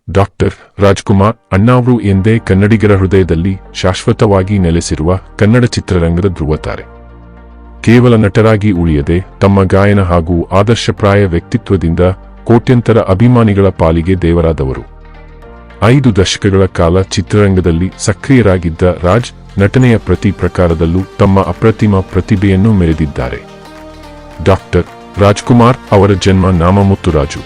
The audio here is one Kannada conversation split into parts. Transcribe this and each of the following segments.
ಡಾಕ್ಟರ್ ರಾಜ್ಕುಮಾರ್ ಅಣ್ಣಾವ್ರು ಎಂದೇ ಕನ್ನಡಿಗರ ಹೃದಯದಲ್ಲಿ ಶಾಶ್ವತವಾಗಿ ನೆಲೆಸಿರುವ ಕನ್ನಡ ಚಿತ್ರರಂಗದ ಧ್ರುವತಾರೆ. ಕೇವಲ ನಟರಾಗಿ ಉಳಿಯದೆ ತಮ್ಮ ಗಾಯನ ಹಾಗೂ ಆದರ್ಶಪ್ರಾಯ ವ್ಯಕ್ತಿತ್ವದಿಂದ ಕೋಟ್ಯಂತರ ಅಭಿಮಾನಿಗಳ ಪಾಲಿಗೆ ದೇವರಾದವರು. 5 ದಶಕಗಳ ಕಾಲ ಚಿತ್ರರಂಗದಲ್ಲಿ ಸಕ್ರಿಯರಾಗಿದ್ದ ರಾಜ್ ನಟನೆಯ ಪ್ರತಿ ಪ್ರಕಾರದಲ್ಲೂ ತಮ್ಮ ಅಪ್ರತಿಮ ಪ್ರತಿಭೆಯನ್ನು ಮೆರೆದಿದ್ದಾರೆ. ಡಾಕ್ಟರ್ ರಾಜ್ಕುಮಾರ್ ಅವರ ಜನ್ಮ ನಾಮ ಮುತ್ತುರಾಜು.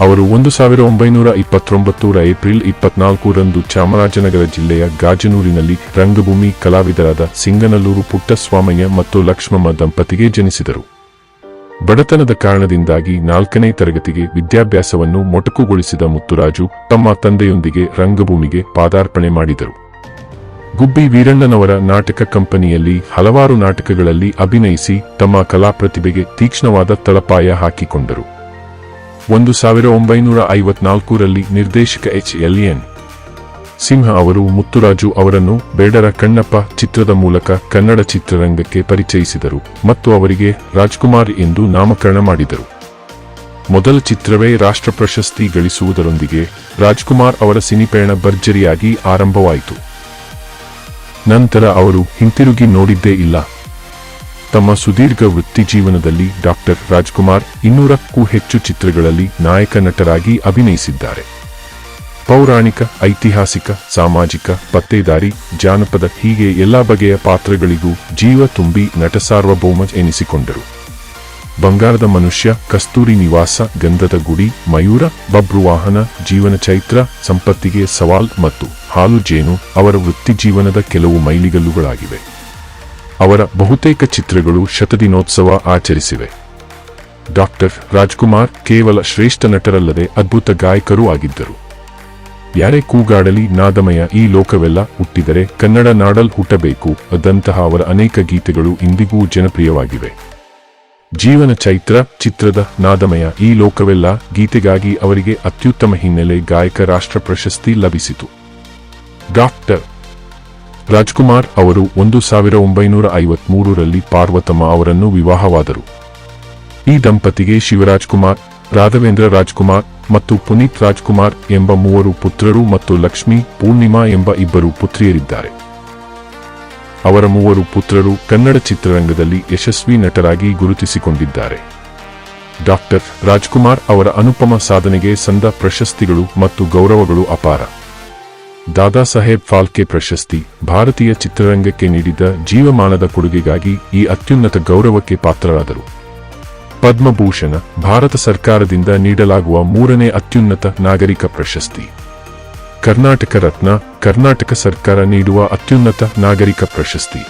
ಅವರು 1929 ಏಪ್ರಿಲ್ 24ರಂದು ಚಾಮರಾಜನಗರ ಜಿಲ್ಲೆಯ ಗಾಜನೂರಿನಲ್ಲಿ ರಂಗಭೂಮಿ ಕಲಾವಿದರಾದ ಸಿಂಗನಲ್ಲೂರು ಪುಟ್ಟಸ್ವಾಮಯ್ಯ ಮತ್ತು ಲಕ್ಷ್ಮಮ್ಮ ದಂಪತಿಗೆ ಜನಿಸಿದರು. ಬಡತನದ ಕಾರಣದಿಂದಾಗಿ 4ನೇ ತರಗತಿಗೆ ವಿದ್ಯಾಭ್ಯಾಸವನ್ನು ಮೊಟಕುಗೊಳಿಸಿದ ಮುತ್ತುರಾಜು ತಮ್ಮ ತಂದೆಯೊಂದಿಗೆ ರಂಗಭೂಮಿಗೆ ಪಾದಾರ್ಪಣೆ ಮಾಡಿದರು. ಗುಬ್ಬಿ ವೀರಣ್ಣನವರ ನಾಟಕ ಕಂಪನಿಯಲ್ಲಿ ಹಲವಾರು ನಾಟಕಗಳಲ್ಲಿ ಅಭಿನಯಿಸಿ ತಮ್ಮ ಕಲಾಪ್ರತಿಭೆಗೆ ತೀಕ್ಷ್ಣವಾದ ತಳಪಾಯ ಹಾಕಿಕೊಂಡರು. 1954ರಲ್ಲಿ ನಿರ್ದೇಶಕ ಎಚ್.ಎಲ್.ಎನ್. ಸಿಂಹ ಅವರು ಮುತ್ತುರಾಜು ಅವರನ್ನು ಬೇಡರ ಕಣ್ಣಪ್ಪ ಚಿತ್ರದ ಮೂಲಕ ಕನ್ನಡ ಚಿತ್ರರಂಗಕ್ಕೆ ಪರಿಚಯಿಸಿದರು ಮತ್ತು ಅವರಿಗೆ ರಾಜ್ಕುಮಾರ್ ಎಂದು ನಾಮಕರಣ ಮಾಡಿದರು. ಮೊದಲ ಚಿತ್ರವೇ ರಾಷ್ಟ್ರ ಪ್ರಶಸ್ತಿ ಗಳಿಸುವುದರೊಂದಿಗೆ ರಾಜ್ಕುಮಾರ್ ಅವರ ಸಿನಿಪಯಣ ಭರ್ಜರಿಯಾಗಿ ಆರಂಭವಾಯಿತು. ನಂತರ ಅವರು ಹಿಂತಿರುಗಿ ನೋಡಿದ್ದೇ ಇಲ್ಲ. ತಮ್ಮ ಸುದೀರ್ಘ ವೃತ್ತಿ ಜೀವನದಲ್ಲಿ ಡಾಕ್ಟರ್ ರಾಜ್ಕುಮಾರ್ 200ಕ್ಕೂ ಹೆಚ್ಚು ಚಿತ್ರಗಳಲ್ಲಿ ನಾಯಕ ನಟರಾಗಿ ಅಭಿನಯಿಸಿದ್ದಾರೆ. ಪೌರಾಣಿಕ, ಐತಿಹಾಸಿಕ, ಸಾಮಾಜಿಕ, ಪತ್ತೇದಾರಿ, ಜಾನಪದ ಹೀಗೆ ಎಲ್ಲಾ ಬಗೆಯ ಪಾತ್ರಗಳಿಗೂ ಜೀವ ತುಂಬಿ ನಟ ಸಾರ್ವಭೌಮ ಎನಿಸಿಕೊಂಡರು. ಬಂಗಾರದ ಮನುಷ್ಯ, ಕಸ್ತೂರಿ ನಿವಾಸ, ಗಂಧದ ಗುಡಿ, ಮಯೂರ, ಬಬ್ರುವಾಹನ, ಜೀವನ ಚೈತ್ರ, ಸಂಪತ್ತಿಗೆ ಸವಾಲ್ ಮತ್ತು ಹಾಲು ಜೇನು ಅವರ ವೃತ್ತಿ ಜೀವನದ ಕೆಲವು ಮೈಲಿಗಲ್ಲುಗಳಾಗಿವೆ. ಅವರ ಬಹುತೇಕ ಚಿತ್ರಗಳು ಶತದಿನೋತ್ಸವ ಆಚರಿಸಿವೆ. ಡಾಕ್ಟರ್ ರಾಜ್ಕುಮಾರ್ ಕೇವಲ ಶ್ರೇಷ್ಠ ನಟರಲ್ಲದೆ ಅದ್ಭುತ ಗಾಯಕರೂ ಆಗಿದ್ದರು. ಯಾರೇ ಕೂಗಾಡಲಿ ನಾದಮಯ ಈ ಲೋಕವೆಲ್ಲ ಹುಟ್ಟಿದರೆ ಕನ್ನಡ ನಾಡಲ್ ಹುಟ್ಟಬೇಕು ಅದಂತಹ ಅವರ ಅನೇಕ ಗೀತೆಗಳು ಇಂದಿಗೂ ಜನಪ್ರಿಯವಾಗಿವೆ. ಜೀವನ ಚೈತ್ರ ಚಿತ್ರದ ನಾದಮಯ ಈ ಲೋಕವೆಲ್ಲ ಗೀತೆಗಾಗಿ ಅವರಿಗೆ ಅತ್ಯುತ್ತಮ ಹಿನ್ನೆಲೆ ಗಾಯಕ ರಾಷ್ಟ್ರ ಪ್ರಶಸ್ತಿ ಲಭಿಸಿತು. ಡಾಕ್ಟರ್ ರಾಜ್ಕುಮಾರ್ ಅವರು 1953ರಲ್ಲಿ ಪಾರ್ವತಮ್ಮ ಅವರನ್ನು ವಿವಾಹವಾದರು. ಈ ದಂಪತಿಗೆ ಶಿವರಾಜ್ಕುಮಾರ್, ರಾಘವೇಂದ್ರ ರಾಜ್ಕುಮಾರ್ ಮತ್ತು ಪುನೀತ್ ರಾಜ್ಕುಮಾರ್ ಎಂಬ 3 ಪುತ್ರರು ಮತ್ತು ಲಕ್ಷ್ಮೀ ಪೂರ್ಣಿಮಾ ಎಂಬ 2 ಪುತ್ರಿಯರಿದ್ದಾರೆ. ಅವರ 3 ಪುತ್ರರು ಕನ್ನಡ ಚಿತ್ರರಂಗದಲ್ಲಿ ಯಶಸ್ವಿ ನಟರಾಗಿ ಗುರುತಿಸಿಕೊಂಡಿದ್ದಾರೆ. ಡಾಕ್ಟರ್ ರಾಜ್ಕುಮಾರ್ ಅವರ ಅನುಪಮ ಸಾಧನೆಗೆ ಸಂದ ಪ್ರಶಸ್ತಿಗಳು ಮತ್ತು ಗೌರವಗಳು ಅಪಾರ. ದಾದಾ ಸಾಹೇಬ್ ಫಾಲ್ಕೆ ಪ್ರಶಸ್ತಿ ಭಾರತೀಯ ಚಿತ್ರರಂಗಕ್ಕೆ ನೀಡಿದ ಜೀವಮಾನದ ಕೊಡುಗೆಗಾಗಿ ಈ ಅತ್ಯುನ್ನತ ಗೌರವಕ್ಕೆ ಪಾತ್ರರಾದರು. ಪದ್ಮಭೂಷಣ ಭಾರತ ಸರ್ಕಾರದಿಂದ ನೀಡಲಾಗುವ 3ನೇ ಅತ್ಯುನ್ನತ ನಾಗರಿಕ ಪ್ರಶಸ್ತಿ. ಕರ್ನಾಟಕ ರತ್ನ ಕರ್ನಾಟಕ ಸರ್ಕಾರ ನೀಡುವ ಅತ್ಯುನ್ನತ ನಾಗರಿಕ ಪ್ರಶಸ್ತಿ.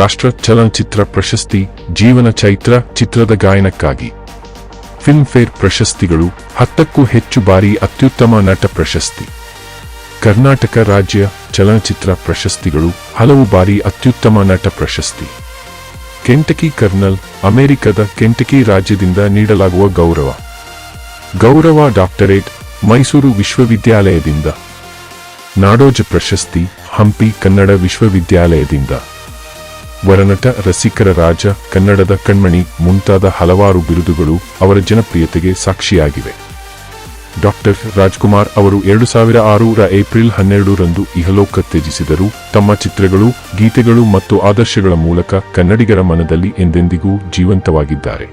ರಾಷ್ಟ್ರ ಚಲನಚಿತ್ರ ಪ್ರಶಸ್ತಿ ಜೀವನ ಚೈತ್ರ ಚಿತ್ರದ ಗಾಯನಕ್ಕಾಗಿ. ಫಿಲ್ಮ್ ಫೇರ್ ಪ್ರಶಸ್ತಿಗಳು 10ಕ್ಕೂ ಹೆಚ್ಚು ಬಾರಿ ಅತ್ಯುತ್ತಮ ನಟ ಪ್ರಶಸ್ತಿ. ಕರ್ನಾಟಕ ರಾಜ್ಯ ಚಲನಚಿತ್ರ ಪ್ರಶಸ್ತಿಗಳು ಹಲವು ಬಾರಿ ಅತ್ಯುತ್ತಮ ನಟ ಪ್ರಶಸ್ತಿ. ಕೆಂಟಕಿ ಕರ್ನಲ್ ಅಮೆರಿಕದ ಕೆಂಟಕಿ ರಾಜ್ಯದಿಂದ ನೀಡಲಾಗುವ ಗೌರವ. ಗೌರವ ಡಾಕ್ಟರೇಟ್ ಮೈಸೂರು ವಿಶ್ವವಿದ್ಯಾಲಯದಿಂದ. ನಾಡೋಜ ಪ್ರಶಸ್ತಿ ಹಂಪಿ ಕನ್ನಡ ವಿಶ್ವವಿದ್ಯಾಲಯದಿಂದ. ವರನಟ ರಸಿಕರ ರಾಜ ಕನ್ನಡದ ಕಣ್ಮಣಿ ಮುಂತಾದ ಹಲವಾರು ಬಿರುದುಗಳು ಅವರ ಜನಪ್ರಿಯತೆಗೆ ಸಾಕ್ಷಿಯಾಗಿವೆ. ಡಾಕ್ಟರ್ ರಾಜ್ಕುಮಾರ್ ಅವರು 2006ರ ಏಪ್ರಿಲ್ 12ರಂದು ಇಹಲೋಕ ತ್ಯಜಿಸಿದರು. ತಮ್ಮ ಚಿತ್ರಗಳು, ಗೀತೆಗಳು ಮತ್ತು ಆದರ್ಶಗಳ ಮೂಲಕ ಕನ್ನಡಿಗರ ಮನದಲ್ಲಿ ಎಂದೆಂದಿಗೂ ಜೀವಂತವಾಗಿದ್ದಾರೆ.